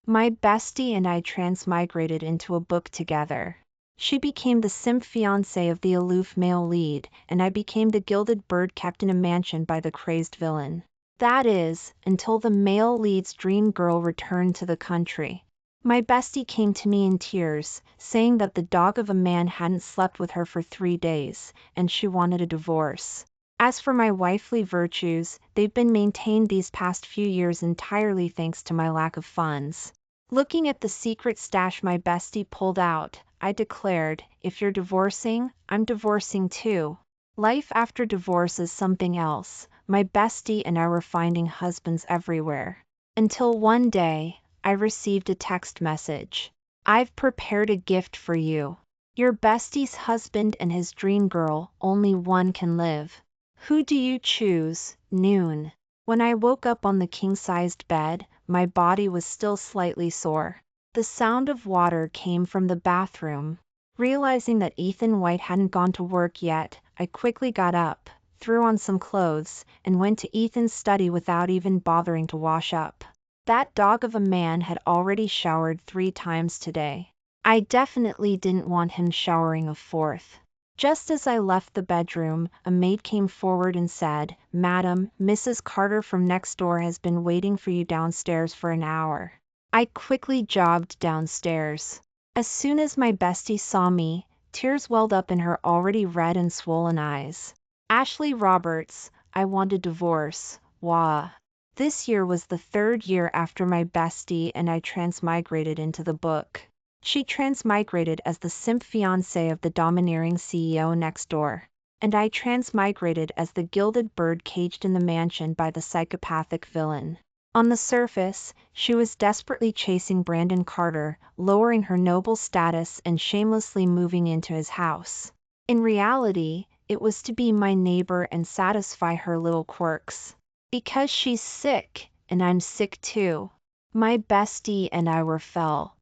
My bestie and I transmigrated into a book together. She became the simp fiancée of the aloof male lead, and I became the gilded bird kept in a mansion by the crazed villain. That is, until the male lead's dream girl returned to the country. My bestie came to me in tears, saying that the dog of a man hadn't slept with her for 3 days, and she wanted a divorce. As for my wifely virtues, they've been maintained these past few years entirely thanks to my lack of funds. Looking at the secret stash my bestie pulled out, I declared, if you're divorcing, I'm divorcing too. Life after divorce is something else. My bestie and I were finding husbands everywhere. Until one day, I received a text message. I've prepared a gift for you. Your bestie's husband and his dream girl, only one can live. Who do you choose? Noon. When I woke up on the king-sized bed, my body was still slightly sore. The sound of water came from the bathroom. Realizing that Ethan White hadn't gone to work yet, I quickly got up, threw on some clothes, and went to Ethan's study without even bothering to wash up. That dog of a man had already showered 3 times today. I definitely didn't want him showering a 4th. Just as I left the bedroom, a maid came forward and said, "Madam, Mrs. Carter from next door has been waiting for you downstairs for an hour." I quickly jogged downstairs. As soon as my bestie saw me, tears welled up in her already red and swollen eyes. "Ashley Roberts, I want a divorce, wah." This year was the 3rd year after my bestie and I transmigrated into the book. She transmigrated as the simp fiancée of the domineering CEO next door, and I transmigrated as the gilded bird caged in the mansion by the psychopathic villain. On the surface, she was desperately chasing Brandon Carter, lowering her noble status and shamelessly moving into his house. In reality, it was to be my neighbor and satisfy her little quirks. Because she's sick, and I'm sick too. My bestie and I were fell.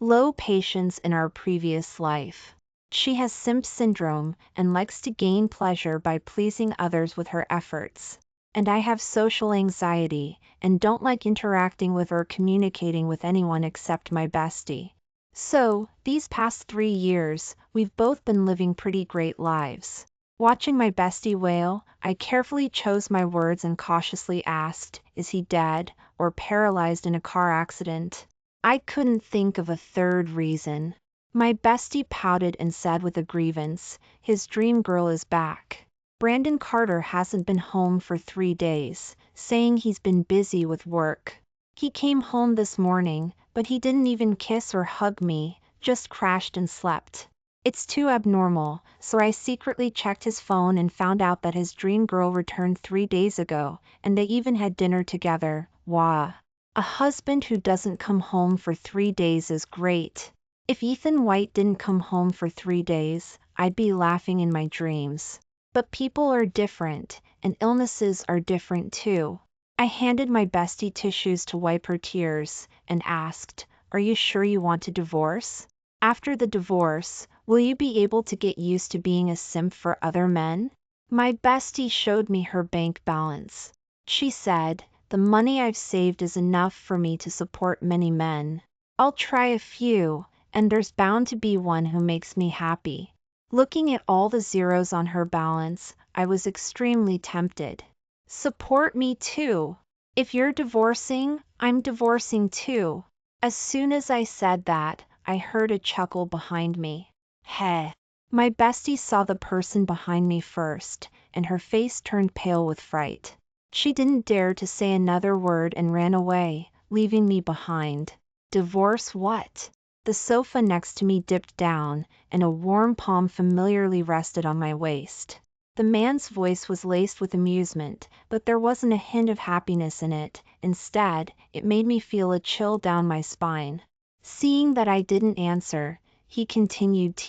Low patience in our previous life. She has simp syndrome and likes to gain pleasure by pleasing others with her efforts. And I have social anxiety and don't like interacting with or communicating with anyone except my bestie. So, these past 3 years, we've both been living pretty great lives. Watching my bestie wail, I carefully chose my words and cautiously asked, is he dead or paralyzed in a car accident? I couldn't think of a 3rd reason. My bestie pouted and said with a grievance, his dream girl is back. Brandon Carter hasn't been home for 3 days, saying he's been busy with work. He came home this morning, but he didn't even kiss or hug me, just crashed and slept. It's too abnormal, so I secretly checked his phone and found out that his dream girl returned 3 days ago, and they even had dinner together, wah. A husband who doesn't come home for 3 days is great. If Ethan White didn't come home for 3 days, I'd be laughing in my dreams. But people are different, and illnesses are different too. I handed my bestie tissues to wipe her tears, and asked, are you sure you want to divorce? After the divorce, will you be able to get used to being a simp for other men? My bestie showed me her bank balance. She said, the money I've saved is enough for me to support many men. I'll try a few, and there's bound to be one who makes me happy. Looking at all the zeros on her balance, I was extremely tempted. Support me too. If you're divorcing, I'm divorcing too. As soon as I said that, I heard a chuckle behind me. Heh. My bestie saw the person behind me first, and her face turned pale with fright. She didn't dare to say another word and ran away, leaving me behind. Divorce what? The sofa next to me dipped down, and a warm palm familiarly rested on my waist. The man's voice was laced with amusement, but there wasn't a hint of happiness in it. Instead, it made me feel a chill down my spine. Seeing that I didn't answer, he continued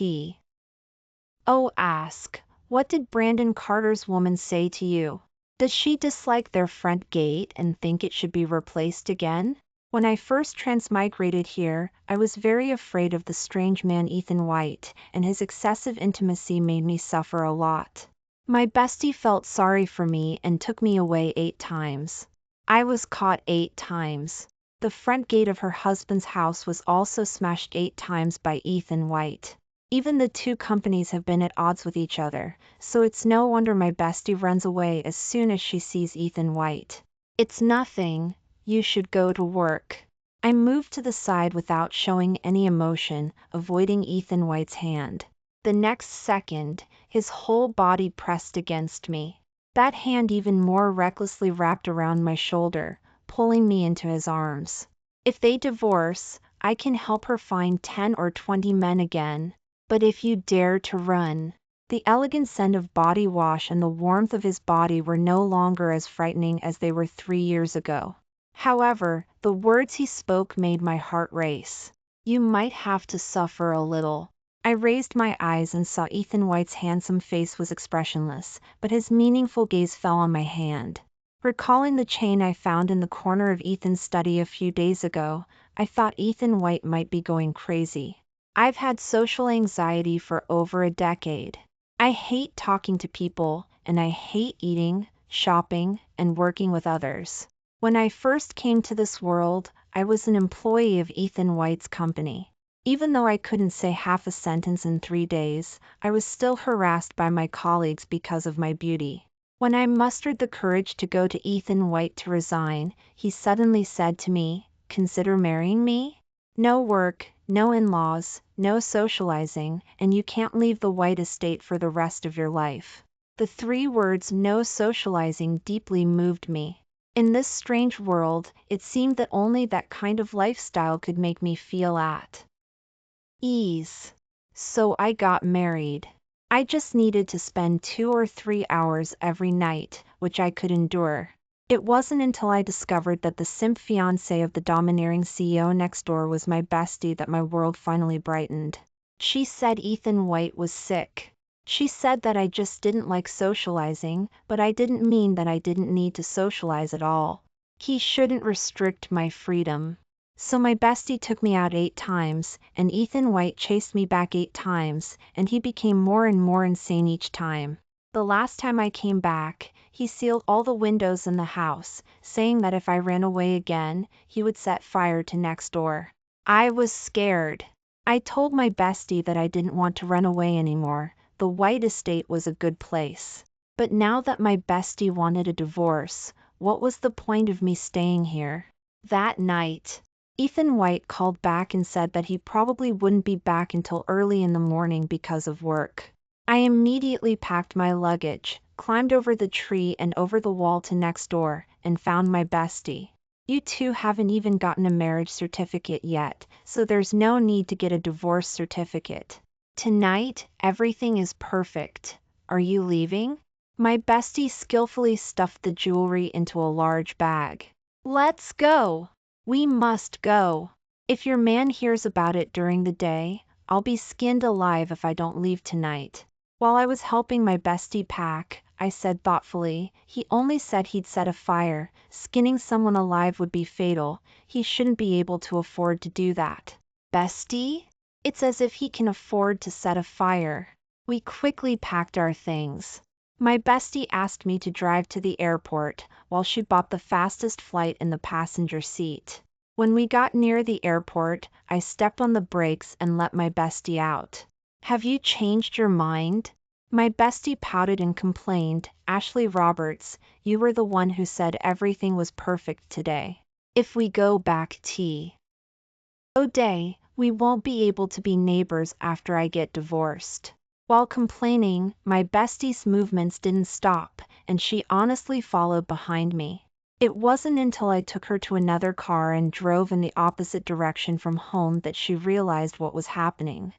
Oh, ask, what did Brandon Carter's woman say to you? Does she dislike their front gate and think it should be replaced again? When I first transmigrated here, I was very afraid of the strange man Ethan White, and his excessive intimacy made me suffer a lot. My bestie felt sorry for me and took me away 8 times. I was caught 8 times. The front gate of her husband's house was also smashed 8 times by Ethan White. Even the two companies have been at odds with each other, so it's no wonder my bestie runs away as soon as she sees Ethan White. It's nothing, you should go to work. I moved to the side without showing any emotion, avoiding Ethan White's hand. The next second, his whole body pressed against me. That hand even more recklessly wrapped around my shoulder, pulling me into his arms. If they divorce, I can help her find 10 or 20 men again. But if you dare to run... The elegant scent of body wash and the warmth of his body were no longer as frightening as they were 3 years ago. However, the words he spoke made my heart race. You might have to suffer a little. I raised my eyes and saw Ethan White's handsome face was expressionless, but his meaningful gaze fell on my hand. Recalling the chain I found in the corner of Ethan's study a few days ago, I thought Ethan White might be going crazy. I've had social anxiety for over a decade. I hate talking to people, and I hate eating, shopping, and working with others. When I first came to this world, I was an employee of Ethan White's company. Even though I couldn't say half a sentence in 3 days, I was still harassed by my colleagues because of my beauty. When I mustered the courage to go to Ethan White to resign, he suddenly said to me, "Consider marrying me? No work, no in-laws, no socializing, and you can't leave the White estate for the rest of your life." The 3 words "no socializing" deeply moved me. In this strange world, it seemed that only that kind of lifestyle could make me feel at ease. So I got married. I just needed to spend 2 or 3 hours every night, which I could endure. It wasn't until I discovered that the simp fiancée of the domineering CEO next door was my bestie that my world finally brightened. She said Ethan White was sick. She said that I just didn't like socializing, but I didn't mean that I didn't need to socialize at all. He shouldn't restrict my freedom. So my bestie took me out 8 times, and Ethan White chased me back 8 times, and he became more and more insane each time. The last time I came back, he sealed all the windows in the house, saying that if I ran away again, he would set fire to next door. I was scared. I told my bestie that I didn't want to run away anymore. The White estate was a good place. But now that my bestie wanted a divorce, what was the point of me staying here? That night, Ethan White called back and said that he probably wouldn't be back until early in the morning because of work. I immediately packed my luggage, climbed over the tree and over the wall to next door, and found my bestie. You two haven't even gotten a marriage certificate yet, so there's no need to get a divorce certificate. Tonight, everything is perfect. Are you leaving? My bestie skillfully stuffed the jewelry into a large bag. Let's go. We must go. If your man hears about it during the day, I'll be skinned alive if I don't leave tonight. While I was helping my bestie pack, I said thoughtfully, he only said he'd set a fire. Skinning someone alive would be fatal. He shouldn't be able to afford to do that. Bestie? It's as if he can afford to set a fire. We quickly packed our things. My bestie asked me to drive to the airport, while she bought the fastest flight in the passenger seat. When we got near the airport, I stepped on the brakes and let my bestie out. Have you changed your mind? My bestie pouted and complained, Ashley Roberts, you were the one who said everything was perfect today. If we go back O'Day, we won't be able to be neighbors after I get divorced. While complaining, my bestie's movements didn't stop, and she honestly followed behind me. It wasn't until I took her to another car and drove in the opposite direction from home that she realized what was happening.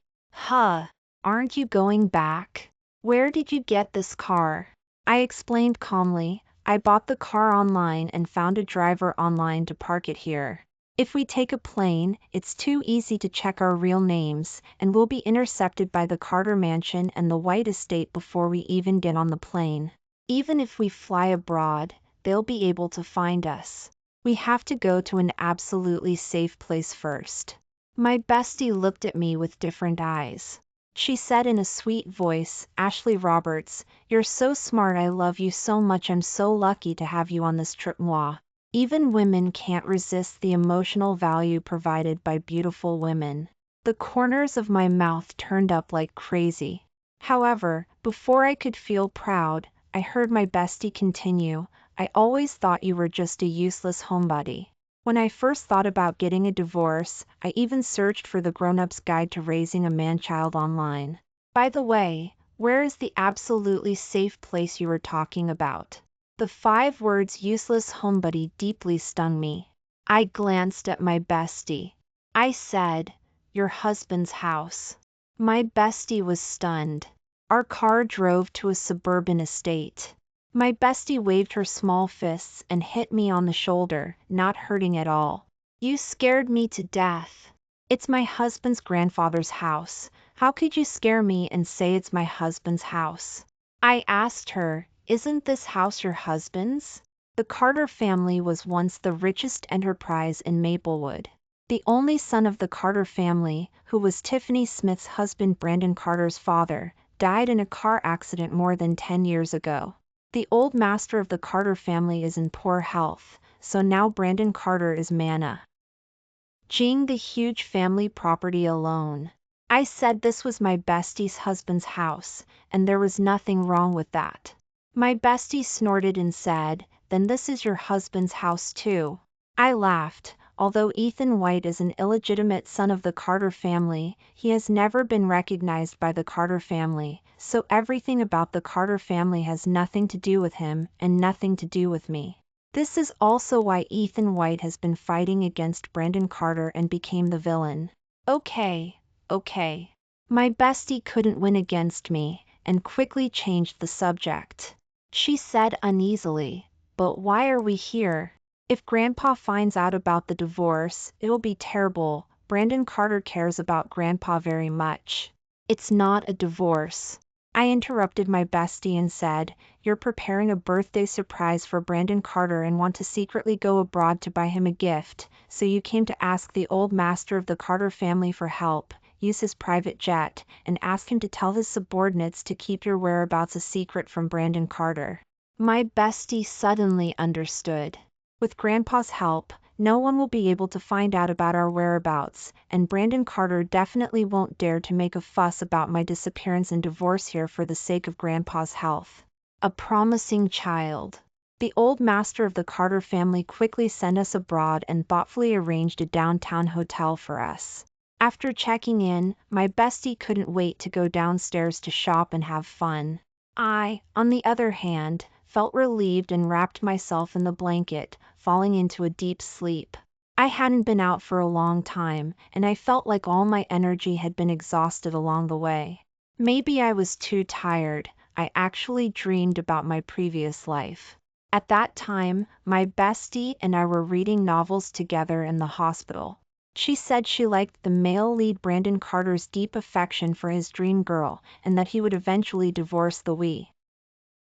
Aren't you going back? Where did you get this car? I explained calmly, I bought the car online and found a driver online to park it here. If we take a plane, it's too easy to check our real names, and we'll be intercepted by the Carter Mansion and the White Estate before we even get on the plane. Even if we fly abroad, they'll be able to find us. We have to go to an absolutely safe place first. My bestie looked at me with different eyes. She said in a sweet voice, Ashley Roberts, you're so smart, I love you so much, I'm so lucky to have you on this trip moi. Even women can't resist the emotional value provided by beautiful women. The corners of my mouth turned up like crazy. However, before I could feel proud, I heard my bestie continue, I always thought you were just a useless homebody. When I first thought about getting a divorce, I even searched for the grown-up's guide to raising a man-child online. By the way, where is the absolutely safe place you were talking about? The 5 words useless homebody deeply stung me. I glanced at my bestie. I said, your husband's house. My bestie was stunned. Our car drove to a suburban estate. My bestie waved her small fists and hit me on the shoulder, not hurting at all. You scared me to death. It's my husband's grandfather's house. How could you scare me and say it's my husband's house? I asked her, isn't this house your husband's? The Carter family was once the richest enterprise in Maplewood. The only son of the Carter family, who was Tiffany Smith's husband Brandon Carter's father, died in a car accident more than 10 years ago. The old master of the Carter family is in poor health, so now Brandon Carter is managing the huge family property alone. I said this was my bestie's husband's house, and there was nothing wrong with that. My bestie snorted and said, then this is your husband's house too. I laughed. Although Ethan White is an illegitimate son of the Carter family, he has never been recognized by the Carter family, so everything about the Carter family has nothing to do with him and nothing to do with me. This is also why Ethan White has been fighting against Brandon Carter and became the villain. Okay. My bestie couldn't win against me, and quickly changed the subject. She said uneasily, but why are we here? If Grandpa finds out about the divorce, it'll be terrible. Brandon Carter cares about Grandpa very much. It's not a divorce. I interrupted my bestie and said, you're preparing a birthday surprise for Brandon Carter and want to secretly go abroad to buy him a gift, so you came to ask the old master of the Carter family for help, use his private jet, and ask him to tell his subordinates to keep your whereabouts a secret from Brandon Carter. My bestie suddenly understood. With Grandpa's help, no one will be able to find out about our whereabouts, and Brandon Carter definitely won't dare to make a fuss about my disappearance and divorce here for the sake of Grandpa's health. A promising child. The old master of the Carter family quickly sent us abroad and thoughtfully arranged a downtown hotel for us. After checking in, my bestie couldn't wait to go downstairs to shop and have fun. I, on the other hand, felt relieved and wrapped myself in the blanket, falling into a deep sleep. I hadn't been out for a long time, and I felt like all my energy had been exhausted along the way. Maybe I was too tired. I actually dreamed about my previous life. At that time, my bestie and I were reading novels together in the hospital. She said she liked the male lead Brandon Carter's deep affection for his dream girl, and that he would eventually divorce the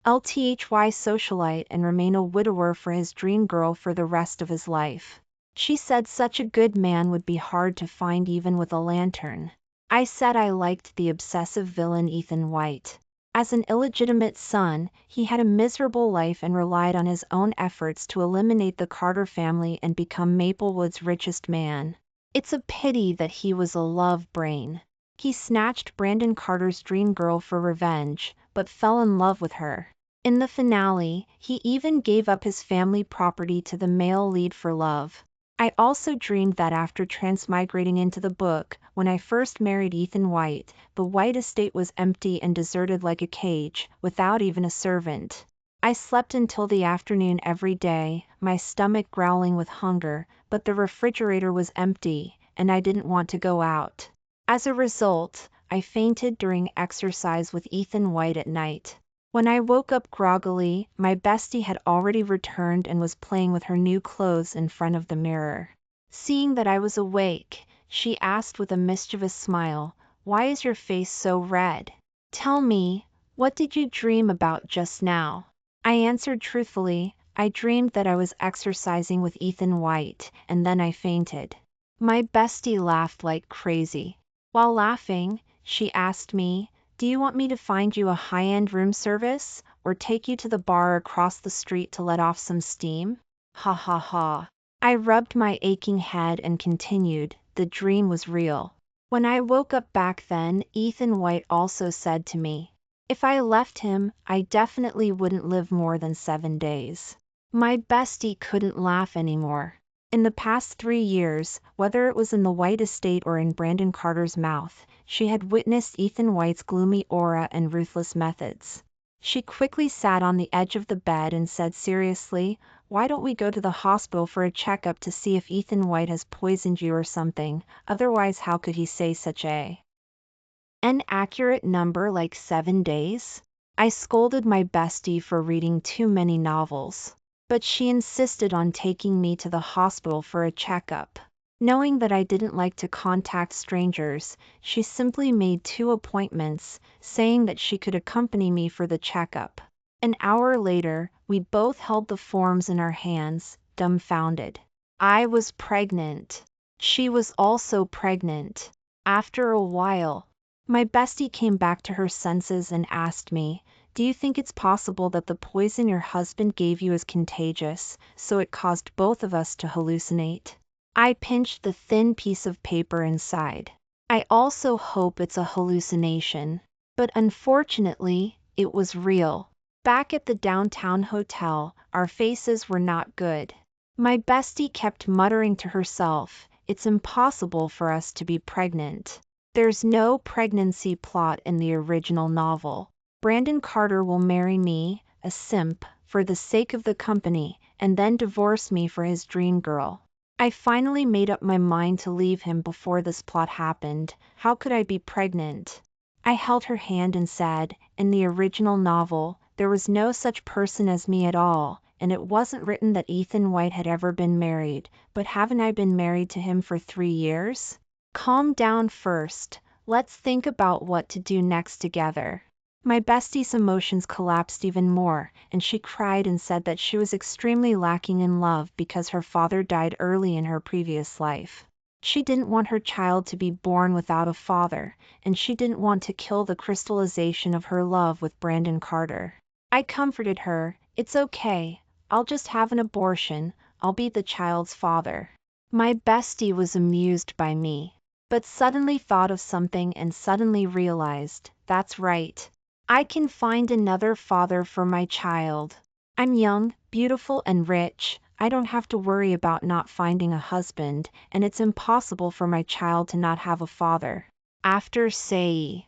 LTHY socialite and remain a widower for his dream girl for the rest of his life. She said such a good man would be hard to find even with a lantern. I said I liked the obsessive villain Ethan White. As an illegitimate son, he had a miserable life and relied on his own efforts to eliminate the Carter family and become Maplewood's richest man. It's a pity that he was a love brain. He snatched Brandon Carter's dream girl for revenge, but fell in love with her. In the finale, he even gave up his family property to the male lead for love. I also dreamed that after transmigrating into the book, when I first married Ethan White, the White estate was empty and deserted like a cage, without even a servant. I slept until the afternoon every day, my stomach growling with hunger, but the refrigerator was empty, and I didn't want to go out. As a result, I fainted during exercise with Ethan White at night. When I woke up groggily, my bestie had already returned and was playing with her new clothes in front of the mirror. Seeing that I was awake, she asked with a mischievous smile, "Why is your face so red? Tell me, what did you dream about just now?" I answered truthfully, I dreamed that I was exercising with Ethan White, and then I fainted. My bestie laughed like crazy. While laughing, she asked me, "Do you want me to find you a high-end room service, or take you to the bar across the street to let off some steam?" Ha ha ha. I rubbed my aching head and continued, the dream was real. When I woke up back then, Ethan White also said to me, if I left him, I definitely wouldn't live more than 7 days. My bestie couldn't laugh anymore. In the past 3 years, whether it was in the White estate or in Brandon Carter's mouth, she had witnessed Ethan White's gloomy aura and ruthless methods. She quickly sat on the edge of the bed and said seriously, why don't we go to the hospital for a checkup to see if Ethan White has poisoned you or something, otherwise how could he say such an accurate number like 7 days? I scolded my bestie for reading too many novels, but she insisted on taking me to the hospital for a checkup. Knowing that I didn't like to contact strangers, she simply made 2 appointments, saying that she could accompany me for the checkup. An hour later, we both held the forms in our hands, dumbfounded. I was pregnant. She was also pregnant. After a while, my bestie came back to her senses and asked me, do you think it's possible that the poison your husband gave you is contagious, so it caused both of us to hallucinate? I pinched the thin piece of paper inside. I also hope it's a hallucination. But unfortunately, it was real. Back at the downtown hotel, our faces were not good. My bestie kept muttering to herself, it's impossible for us to be pregnant. There's no pregnancy plot in the original novel. Brandon Carter will marry me, a simp, for the sake of the company, and then divorce me for his dream girl. I finally made up my mind to leave him before this plot happened. How could I be pregnant? I held her hand and said, in the original novel, there was no such person as me at all, and it wasn't written that Ethan White had ever been married, but haven't I been married to him for 3 years? Calm down first, let's think about what to do next together. My bestie's emotions collapsed even more, and she cried and said that she was extremely lacking in love because her father died early in her previous life. She didn't want her child to be born without a father, and she didn't want to kill the crystallization of her love with Brandon Carter. I comforted her, it's okay, I'll just have an abortion, I'll be the child's father. My bestie was amused by me, but suddenly thought of something and suddenly realized, that's right. I can find another father for my child. I'm young, beautiful and rich, I don't have to worry about not finding a husband, and it's impossible for my child to not have a father. After saying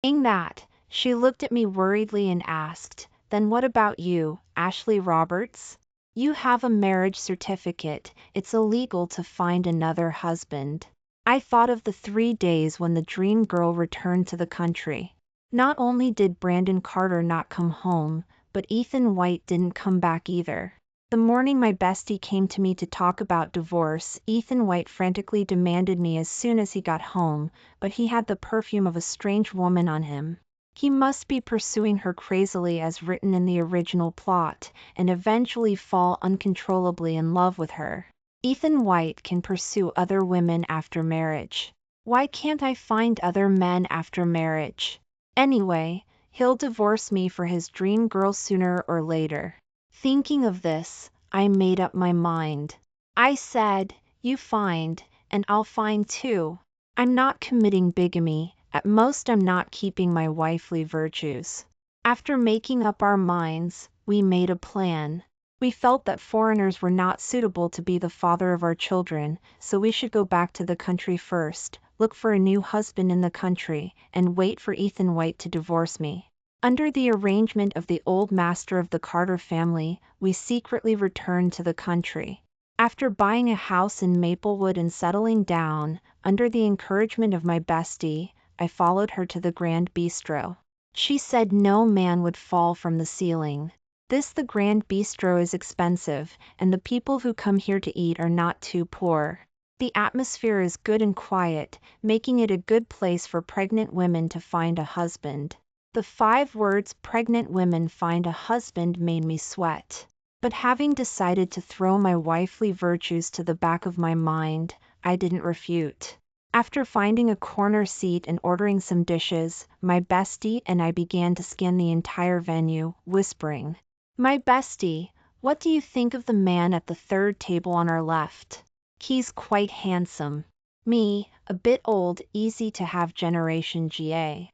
that, she looked at me worriedly and asked, then what about you, Ashley Roberts? You have a marriage certificate, it's illegal to find another husband. I thought of the 3 days when the dream girl returned to the country. Not only did Brandon Carter not come home, but Ethan White didn't come back either. The morning my bestie came to me to talk about divorce, Ethan White frantically demanded me as soon as he got home, but he had the perfume of a strange woman on him. He must be pursuing her crazily as written in the original plot, and eventually fall uncontrollably in love with her. Ethan White can pursue other women after marriage. Why can't I find other men after marriage? Anyway, he'll divorce me for his dream girl sooner or later. Thinking of this, I made up my mind. I said, you find, and I'll find too. I'm not committing bigamy, at most I'm not keeping my wifely virtues. After making up our minds, we made a plan. We felt that foreigners were not suitable to be the father of our children, so we should go back to the country first, look for a new husband in the country, and wait for Ethan White to divorce me. Under the arrangement of the old master of the Carter family, we secretly returned to the country. After buying a house in Maplewood and settling down, under the encouragement of my bestie, I followed her to the Grand Bistro. She said no man would fall from the ceiling. The Grand Bistro is expensive, and the people who come here to eat are not too poor. The atmosphere is good and quiet, making it a good place for pregnant women to find a husband. The 5 words pregnant women find a husband made me sweat. But having decided to throw my wifely virtues to the back of my mind, I didn't refute. After finding a corner seat and ordering some dishes, my bestie and I began to scan the entire venue, whispering, my bestie, What do you think of the man at the third table on our left? He's quite handsome. Me, a bit old, easy to have generation GA.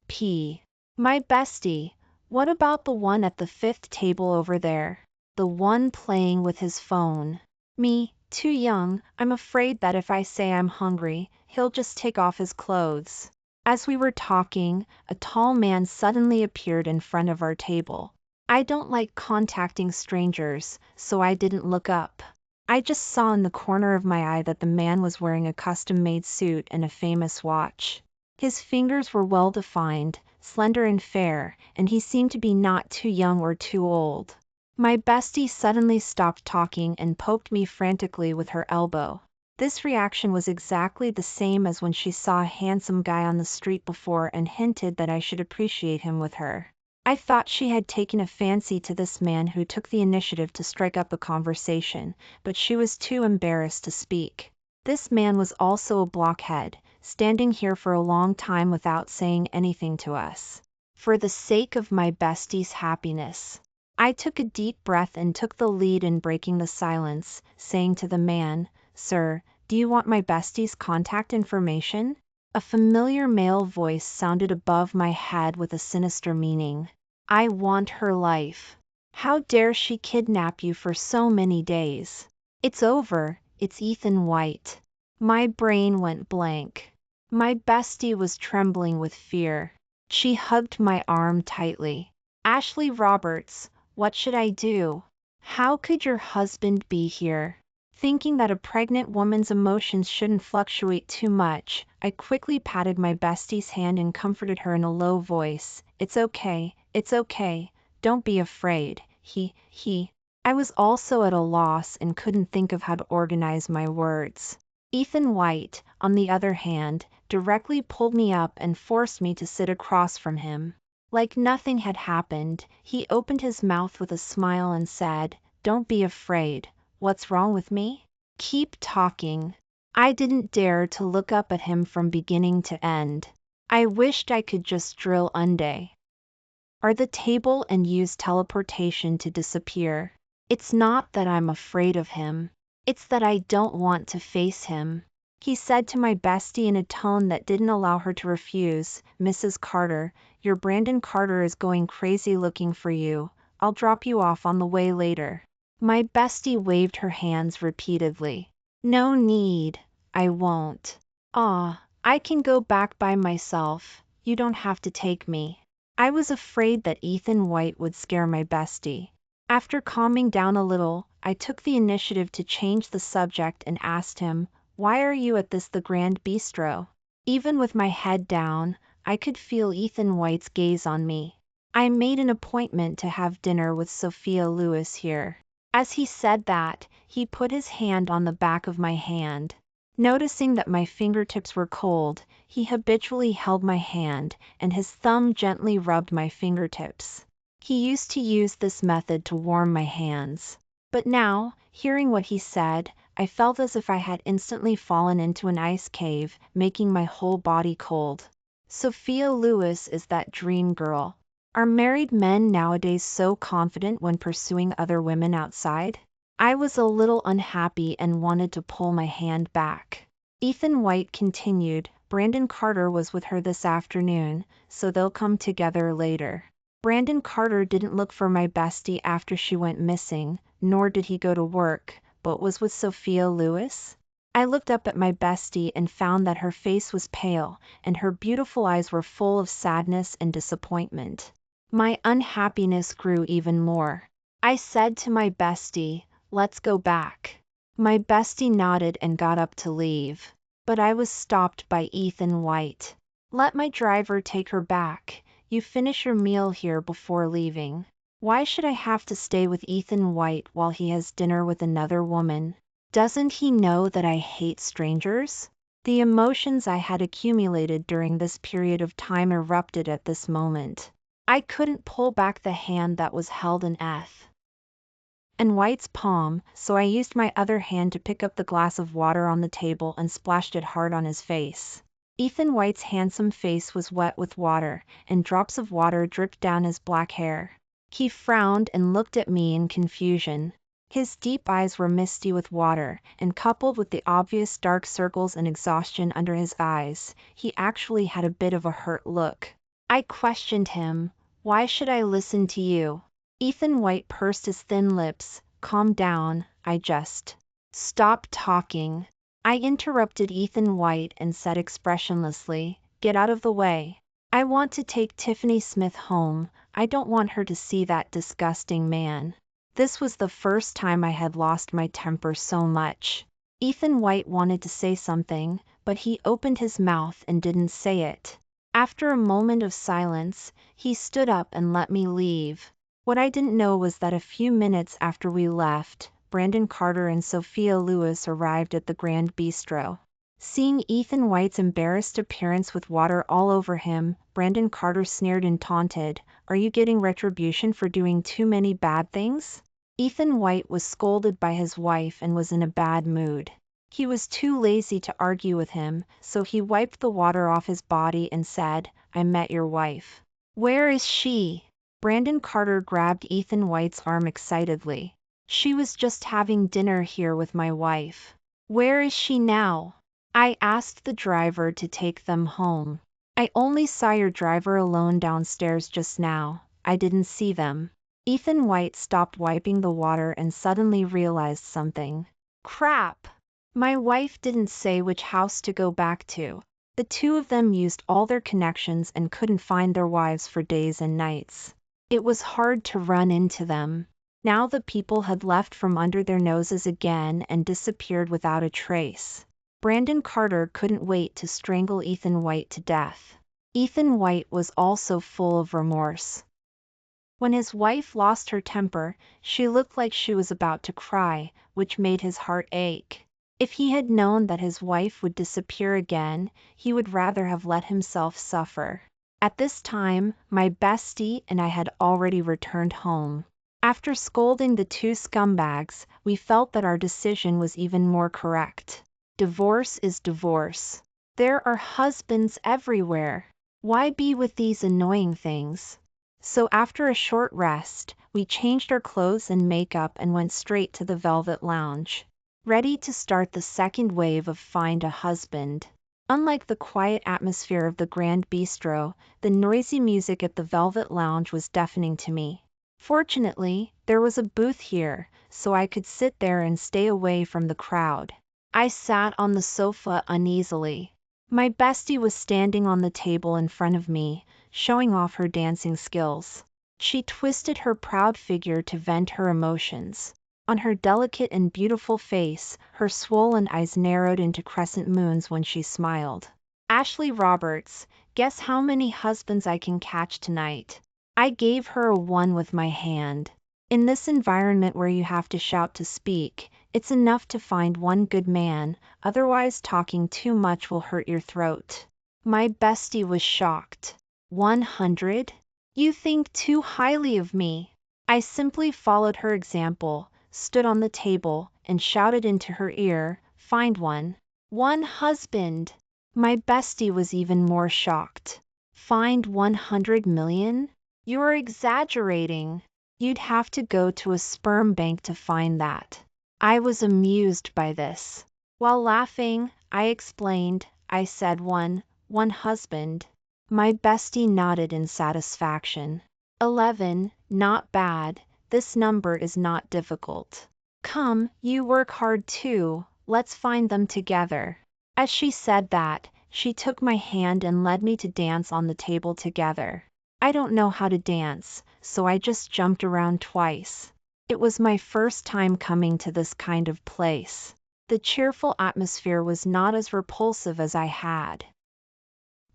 P. My bestie. What about the one at the fifth table over there? The one playing with his phone. Me, too young, I'm afraid that if I say I'm hungry, he'll just take off his clothes. As we were talking, a tall man suddenly appeared in front of our table. I don't like contacting strangers, so I didn't look up. I just saw in the corner of my eye that the man was wearing a custom-made suit and a famous watch. His fingers were well-defined, slender and fair, and he seemed to be not too young or too old. My bestie suddenly stopped talking and poked me frantically with her elbow. This reaction was exactly the same as when she saw a handsome guy on the street before and hinted that I should appreciate him with her. I thought she had taken a fancy to this man who took the initiative to strike up a conversation, but she was too embarrassed to speak. This man was also a blockhead, standing here for a long time without saying anything to us. For the sake of my bestie's happiness, I took a deep breath and took the lead in breaking the silence, saying to the man, "Sir, do you want my bestie's contact information?" A familiar male voice sounded above my head with a sinister meaning. "I want her life. How dare she kidnap you for so many days? It's over, it's Ethan White." My brain went blank. My bestie was trembling with fear. She hugged my arm tightly. "Ashley Roberts, what should I do? How could your husband be here?" Thinking that a pregnant woman's emotions shouldn't fluctuate too much, I quickly patted my bestie's hand and comforted her in a low voice. It's okay, don't be afraid, he. I was also at a loss and couldn't think of how to organize my words. Ethan White, on the other hand, directly pulled me up and forced me to sit across from him. Like nothing had happened, he opened his mouth with a smile and said, "Don't be afraid. What's wrong with me? Keep talking." I didn't dare to look up at him from beginning to end. I wished I could just drill under the table and use teleportation to disappear. It's not that I'm afraid of him. It's that I don't want to face him. He said to my bestie in a tone that didn't allow her to refuse, "Mrs. Carter, your Brandon Carter is going crazy looking for you. I'll drop you off on the way later." My bestie waved her hands repeatedly. "No need, I won't. I can go back by myself, you don't have to take me." I was afraid that Ethan White would scare my bestie. After calming down a little, I took the initiative to change the subject and asked him, "Why are you at the Grand Bistro?" Even with my head down, I could feel Ethan White's gaze on me. "I made an appointment to have dinner with Sophia Lewis here." As he said that, he put his hand on the back of my hand. Noticing that my fingertips were cold, he habitually held my hand, and his thumb gently rubbed my fingertips. He used to use this method to warm my hands. But now, hearing what he said, I felt as if I had instantly fallen into an ice cave, making my whole body cold. Sophia Lewis is that dream girl. Are married men nowadays so confident when pursuing other women outside? I was a little unhappy and wanted to pull my hand back. Ethan White continued, "Brandon Carter was with her this afternoon, so they'll come together later." Brandon Carter didn't look for my bestie after she went missing, nor did he go to work, but was with Sophia Lewis? I looked up at my bestie and found that her face was pale, and her beautiful eyes were full of sadness and disappointment. My unhappiness grew even more. I said to my bestie, "Let's go back." My bestie nodded and got up to leave. But I was stopped by Ethan White. "Let my driver take her back. You finish your meal here before leaving." Why should I have to stay with Ethan White while he has dinner with another woman? Doesn't he know that I hate strangers? The emotions I had accumulated during this period of time erupted at this moment. I couldn't pull back the hand that was held in White's palm, so I used my other hand to pick up the glass of water on the table and splashed it hard on his face. Ethan White's handsome face was wet with water, and drops of water dripped down his black hair. He frowned and looked at me in confusion. His deep eyes were misty with water, and coupled with the obvious dark circles and exhaustion under his eyes, he actually had a bit of a hurt look. I questioned him. Why should I listen to you? Ethan White pursed his thin lips. Calm down, I just. Stop talking. I interrupted Ethan White and said expressionlessly, get out of the way. I want to take Tiffany Smith home. I don't want her to see that disgusting man. This was the first time I had lost my temper so much. Ethan White wanted to say something, but he opened his mouth and didn't say it. After a moment of silence, he stood up and let me leave. What I didn't know was that a few minutes after we left, Brandon Carter and Sophia Lewis arrived at the Grand Bistro. Seeing Ethan White's embarrassed appearance with water all over him, Brandon Carter sneered and taunted, "Are you getting retribution for doing too many bad things?" Ethan White was scolded by his wife and was in a bad mood. He was too lazy to argue with him, so he wiped the water off his body and said, "I met your wife." "Where is she?" Brandon Carter grabbed Ethan White's arm excitedly. "She was just having dinner here with my wife." "Where is she now?" I asked the driver to take them home. "I only saw your driver alone downstairs just now. I didn't see them." Ethan White stopped wiping the water and suddenly realized something. Crap! My wife didn't say which house to go back to. The two of them used all their connections and couldn't find their wives for days and nights. It was hard to run into them. Now the people had left from under their noses again and disappeared without a trace. Brandon Carter couldn't wait to strangle Ethan White to death. Ethan White was also full of remorse. When his wife lost her temper, she looked like she was about to cry, which made his heart ache. If he had known that his wife would disappear again, he would rather have let himself suffer. At this time, my bestie and I had already returned home. After scolding the two scumbags, we felt that our decision was even more correct. Divorce is divorce. There are husbands everywhere. Why be with these annoying things? So after a short rest, we changed our clothes and makeup and went straight to the Velvet Lounge, ready to start the second wave of Find a Husband. Unlike the quiet atmosphere of the Grand Bistro, the noisy music at the Velvet Lounge was deafening to me. Fortunately, there was a booth here, so I could sit there and stay away from the crowd. I sat on the sofa uneasily. My bestie was standing on the table in front of me, showing off her dancing skills. She twisted her proud figure to vent her emotions. On her delicate and beautiful face, her swollen eyes narrowed into crescent moons when she smiled. "Ashley Roberts, guess how many husbands I can catch tonight?" I gave her a 1 with my hand. In this environment where you have to shout to speak, it's enough to find one good man, otherwise talking too much will hurt your throat. My bestie was shocked. 100? You think too highly of me. I simply followed her example, stood on the table, and shouted into her ear, "Find one. One husband." My bestie was even more shocked. "Find 100 million? You're exaggerating. You'd have to go to a sperm bank to find that." I was amused by this. While laughing, I explained, I said one husband. My bestie nodded in satisfaction. 11, not bad, this number is not difficult. Come, you work hard too, let's find them together. As she said that, she took my hand and led me to dance on the table together. I don't know how to dance, so I just jumped around twice. It was my first time coming to this kind of place. The cheerful atmosphere was not as repulsive as I had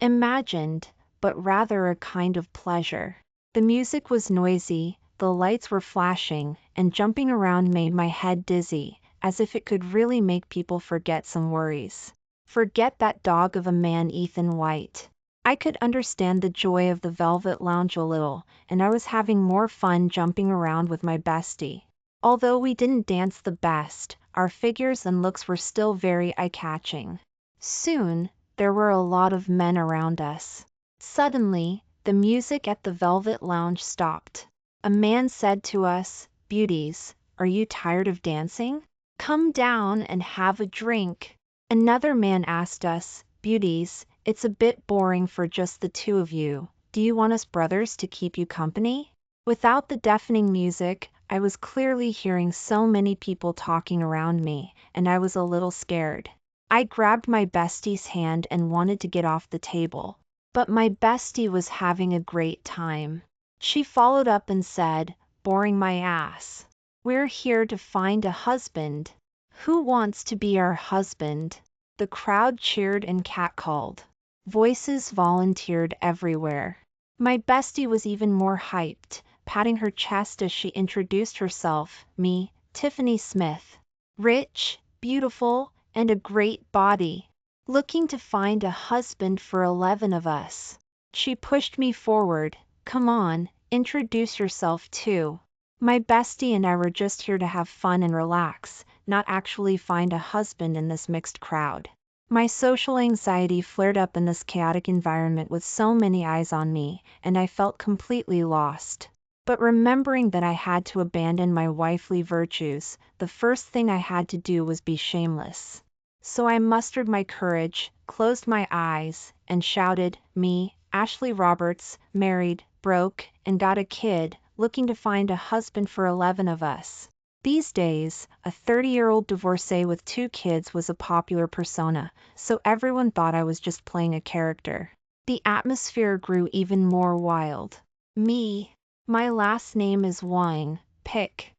imagined, but rather a kind of pleasure. The music was noisy, the lights were flashing, and jumping around made my head dizzy, as if it could really make people forget some worries. Forget that dog of a man, Ethan White. I could understand the joy of the Velvet Lounge a little, and I was having more fun jumping around with my bestie. Although we didn't dance the best, our figures and looks were still very eye-catching. Soon, there were a lot of men around us. Suddenly, the music at the Velvet Lounge stopped. A man said to us, "Beauties, are you tired of dancing? Come down and have a drink." Another man asked us, "Beauties, it's a bit boring for just the two of you. Do you want us brothers to keep you company?" Without the deafening music, I was clearly hearing so many people talking around me, and I was a little scared. I grabbed my bestie's hand and wanted to get off the table. But my bestie was having a great time. She followed up and said, "Boring my ass. We're here to find a husband. Who wants to be our husband?" The crowd cheered and catcalled. Voices volunteered everywhere. My bestie was even more hyped, patting her chest as she introduced herself, "Me, Tiffany Smith. Rich, beautiful, and a great body. Looking to find a husband for 11 of us." She pushed me forward. "Come on, introduce yourself too." My bestie and I were just here to have fun and relax, not actually find a husband in this mixed crowd. My social anxiety flared up in this chaotic environment with so many eyes on me, and I felt completely lost. But remembering that I had to abandon my wifely virtues, the first thing I had to do was be shameless. So I mustered my courage, closed my eyes, and shouted, "Me, Ashley Roberts, married, broke, and got a kid, looking to find a husband for 11 of us." These days, a 30-year-old divorcee with 2 kids was a popular persona, so everyone thought I was just playing a character. The atmosphere grew even more wild. "Me. My last name is Wine. Pick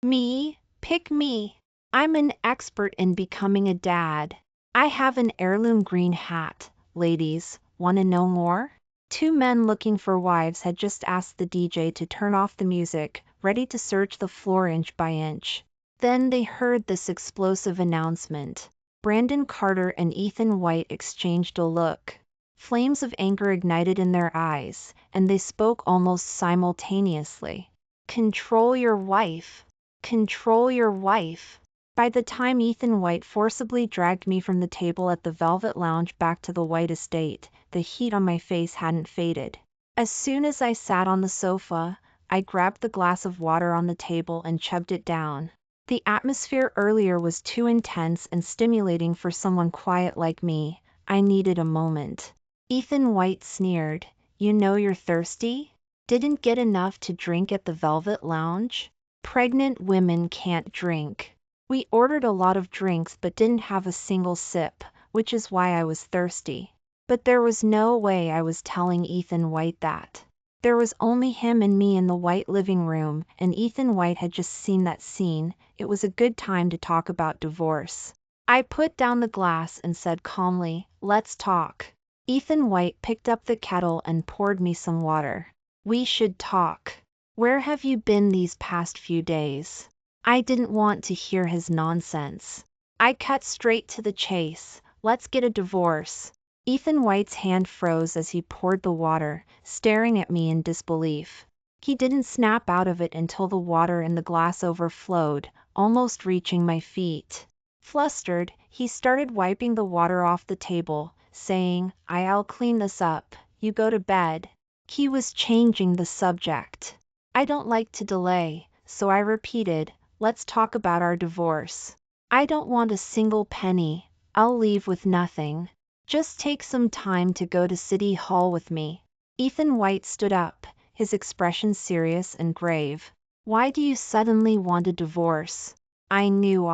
me. Pick me. I'm an expert in becoming a dad. I have an heirloom green hat. Ladies, wanna know more?" 2 men looking for wives had just asked the DJ to turn off the music, ready to search the floor inch by inch. Then they heard this explosive announcement. Brandon Carter and Ethan White exchanged a look. Flames of anger ignited in their eyes, and they spoke almost simultaneously. "Control your wife. Control your wife." By the time Ethan White forcibly dragged me from the table at the Velvet Lounge back to the White Estate, the heat on my face hadn't faded. As soon as I sat on the sofa, I grabbed the glass of water on the table and chugged it down. The atmosphere earlier was too intense and stimulating for someone quiet like me. I needed a moment. Ethan White sneered, "You know you're thirsty? Didn't get enough to drink at the Velvet Lounge? Pregnant women can't drink." We ordered a lot of drinks but didn't have a single sip, which is why I was thirsty. But there was no way I was telling Ethan White that. There was only him and me in the White living room, and Ethan White had just seen that scene. It was a good time to talk about divorce. I put down the glass and said calmly, "Let's talk." Ethan White picked up the kettle and poured me some water. "We should talk. Where have you been these past few days?" I didn't want to hear his nonsense. I cut straight to the chase. "Let's get a divorce." Ethan White's hand froze as he poured the water, staring at me in disbelief. He didn't snap out of it until the water in the glass overflowed, almost reaching my feet. Flustered, he started wiping the water off the table, saying, "I'll clean this up, you go to bed." He was changing the subject. I don't like to delay, so I repeated, "Let's talk about our divorce. I don't want a single penny. I'll leave with nothing. Just take some time to go to City Hall with me." Ethan White stood up, his expression serious and grave. "Why do you suddenly want a divorce?" I knew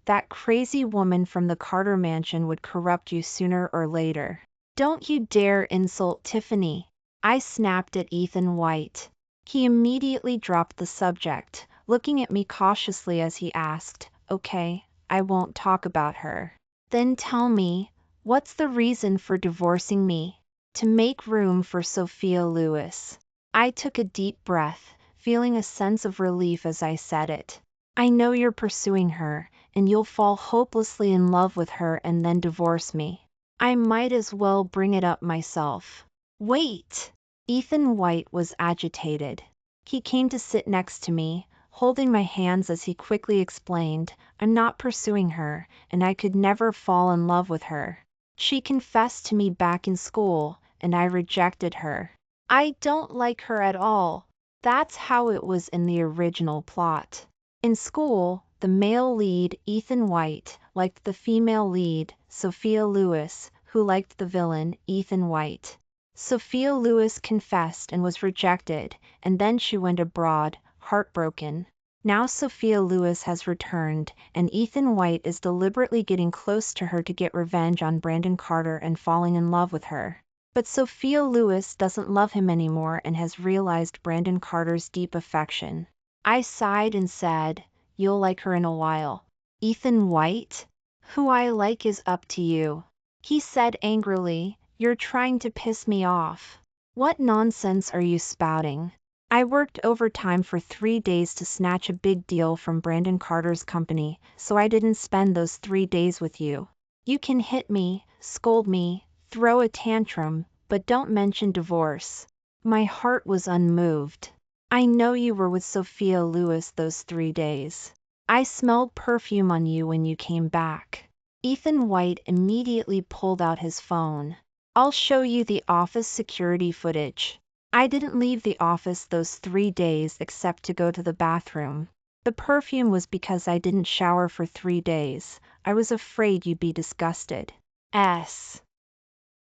that crazy woman from the Carter mansion would corrupt you sooner or later. "Don't you dare insult Tiffany." I snapped at Ethan White. He immediately dropped the subject, looking at me cautiously as he asked, "Okay, I won't talk about her. Then tell me, what's the reason for divorcing me?" "To make room for Sophia Lewis." I took a deep breath, feeling a sense of relief as I said it. "I know you're pursuing her, and you'll fall hopelessly in love with her and then divorce me. I might as well bring it up myself." "Wait!" Ethan White was agitated. He came to sit next to me, holding my hands as he quickly explained, "I'm not pursuing her, and I could never fall in love with her. She confessed to me back in school, and I rejected her. I don't like her at all. That's how it was in the original plot. In school, the male lead, Ethan White, liked the female lead, Sophia Lewis, who liked the villain, Ethan White. Sophia Lewis confessed and was rejected, and then she went abroad, heartbroken. Now Sophia Lewis has returned, and Ethan White is deliberately getting close to her to get revenge on Brandon Carter and falling in love with her. But Sophia Lewis doesn't love him anymore and has realized Brandon Carter's deep affection. I sighed and said, "You'll like her in a while." Ethan White? Who I like is up to you. He said angrily, "You're trying to piss me off. What nonsense are you spouting? I worked overtime for 3 days to snatch a big deal from Brandon Carter's company, so I didn't spend those 3 days with you. You can hit me, scold me, throw a tantrum, but don't mention divorce." My heart was unmoved. I know you were with Sophia Lewis those 3 days. I smelled perfume on you when you came back. Ethan White immediately pulled out his phone. "I'll show you the office security footage. I didn't leave the office those 3 days except to go to the bathroom. The perfume was because I didn't shower for 3 days. I was afraid you'd be disgusted."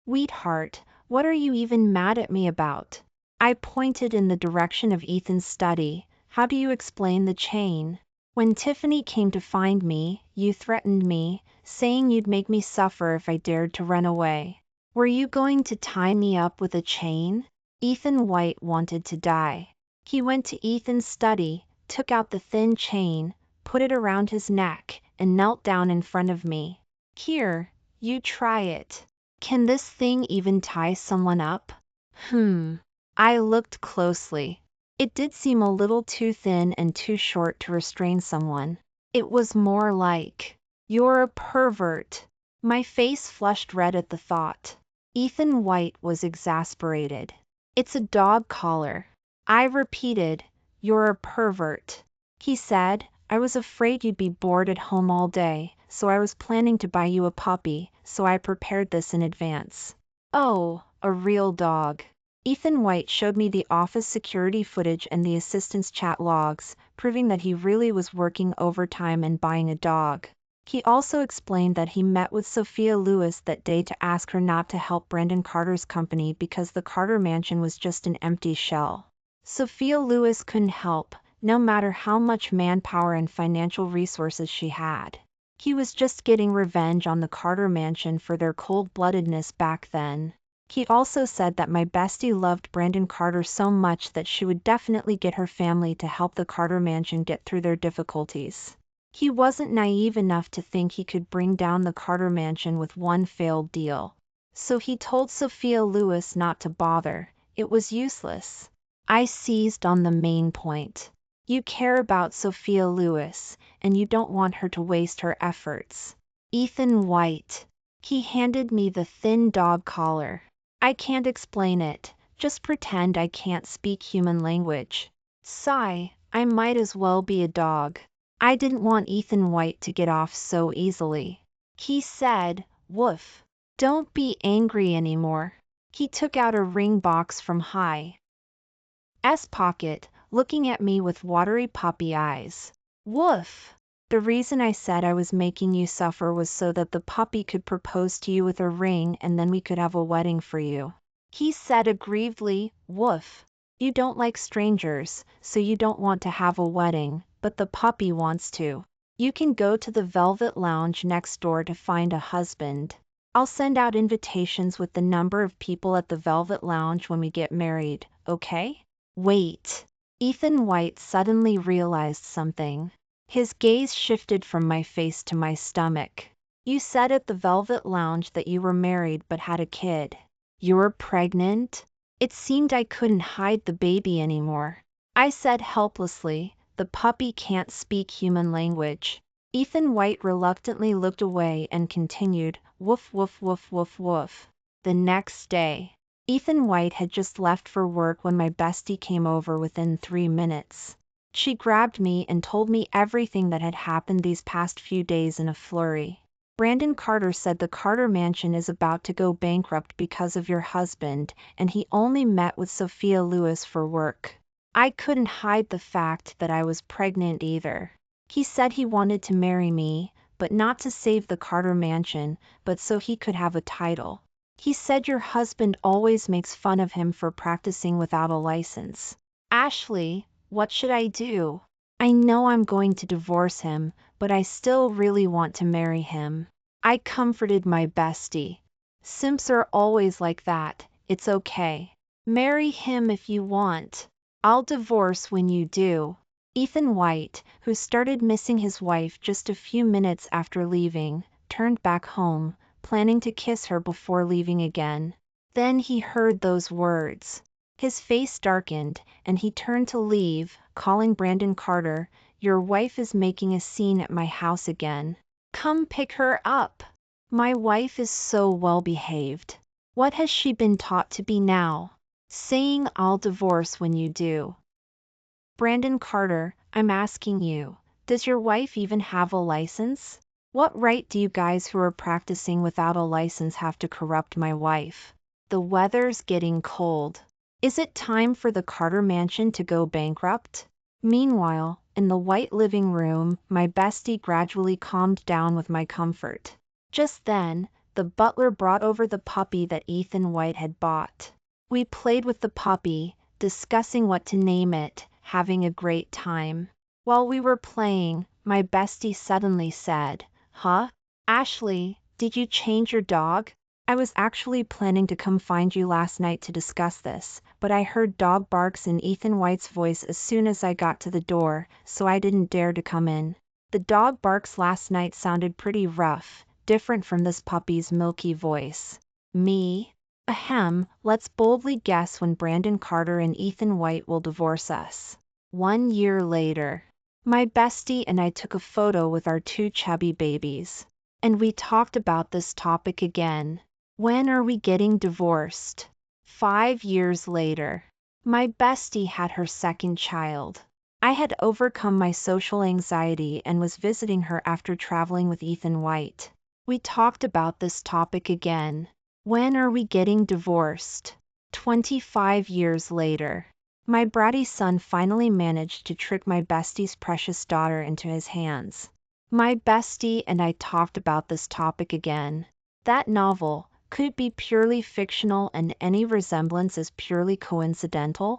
Sweetheart, what are you even mad at me about? I pointed in the direction of Ethan's study. How do you explain the chain? When Tiffany came to find me, you threatened me, saying you'd make me suffer if I dared to run away. Were you going to tie me up with a chain? Ethan White wanted to die. He went to Ethan's study, took out the thin chain, put it around his neck, and knelt down in front of me. "Here, you try it. Can this thing even tie someone up?" I looked closely. It did seem a little too thin and too short to restrain someone. It was more like, "You're a pervert." My face flushed red at the thought. Ethan White was exasperated. "It's a dog collar." I repeated, "You're a pervert." He said, "I was afraid you'd be bored at home all day, so I was planning to buy you a puppy, so I prepared this in advance." Oh, a real dog. Ethan White showed me the office security footage and the assistant's chat logs, proving that he really was working overtime and buying a dog. He also explained that he met with Sophia Lewis that day to ask her not to help Brandon Carter's company because the Carter mansion was just an empty shell. Sophia Lewis couldn't help, no matter how much manpower and financial resources she had. He was just getting revenge on the Carter mansion for their cold-bloodedness back then. He also said that my bestie loved Brandon Carter so much that she would definitely get her family to help the Carter mansion get through their difficulties. He wasn't naive enough to think he could bring down the Carter mansion with one failed deal. So he told Sophia Lewis not to bother. It was useless. I seized on the main point. You care about Sophia Lewis, and you don't want her to waste her efforts. Ethan White. He handed me the thin dog collar. I can't explain it, just pretend I can't speak human language. Sigh, I might as well be a dog. I didn't want Ethan White to get off so easily. He said, "Woof. Don't be angry anymore." He took out a ring box from High's pocket, looking at me with watery puppy eyes. "Woof." The reason I said I was making you suffer was so that the puppy could propose to you with a ring and then we could have a wedding for you. He said aggrievedly, "Woof. You don't like strangers, so you don't want to have a wedding, but the puppy wants to. You can go to the Velvet Lounge next door to find a husband. I'll send out invitations with the number of people at the Velvet Lounge when we get married, okay?" Wait. Ethan White suddenly realized something. His gaze shifted from my face to my stomach. "You said at the Velvet Lounge that you were married but had a kid. You're pregnant?" It seemed I couldn't hide the baby anymore. I said helplessly, "The puppy can't speak human language." Ethan White reluctantly looked away and continued, "Woof woof woof woof woof." The next day. Ethan White had just left for work when my bestie came over within 3 minutes. She grabbed me and told me everything that had happened these past few days in a flurry. Brandon Carter said the Carter mansion is about to go bankrupt because of your husband, and he only met with Sophia Lewis for work. I couldn't hide the fact that I was pregnant either. He said he wanted to marry me, but not to save the Carter mansion, but so he could have a title. He said your husband always makes fun of him for practicing without a license. Ashley, what should I do? I know I'm going to divorce him, but I still really want to marry him. I comforted my bestie. Simps are always like that, it's okay. Marry him if you want. I'll divorce when you do. Ethan White, who started missing his wife just a few minutes after leaving, turned back home, planning to kiss her before leaving again. Then he heard those words. His face darkened, and he turned to leave, calling Brandon Carter, "Your wife is making a scene at my house again. Come pick her up. My wife is so well behaved. What has she been taught to be now? Saying I'll divorce when you do." Brandon Carter, I'm asking you, does your wife even have a license? What right do you guys who are practicing without a license have to corrupt my wife? The weather's getting cold. Is it time for the Carter mansion to go bankrupt? Meanwhile, in the white living room, my bestie gradually calmed down with my comfort. Just then, the butler brought over the puppy that Ethan White had bought. We played with the puppy, discussing what to name it, having a great time. While we were playing, my bestie suddenly said, "Huh? Ashley, did you change your dog?" I was actually planning to come find you last night to discuss this, but I heard dog barks in Ethan White's voice as soon as I got to the door, so I didn't dare to come in. The dog barks last night sounded pretty rough, different from this puppy's milky voice. Me? Ahem, let's boldly guess when Brandon Carter and Ethan White will divorce us. 1 year later. My bestie and I took a photo with our 2 chubby babies. And we talked about this topic again. When are we getting divorced? 5 years later. My bestie had her second child. I had overcome my social anxiety and was visiting her after traveling with Ethan White. We talked about this topic again. When are we getting divorced? 25 years later. My bratty son finally managed to trick my bestie's precious daughter into his hands. My bestie and I talked about this topic again. That novel, could it be purely fictional and any resemblance is purely coincidental?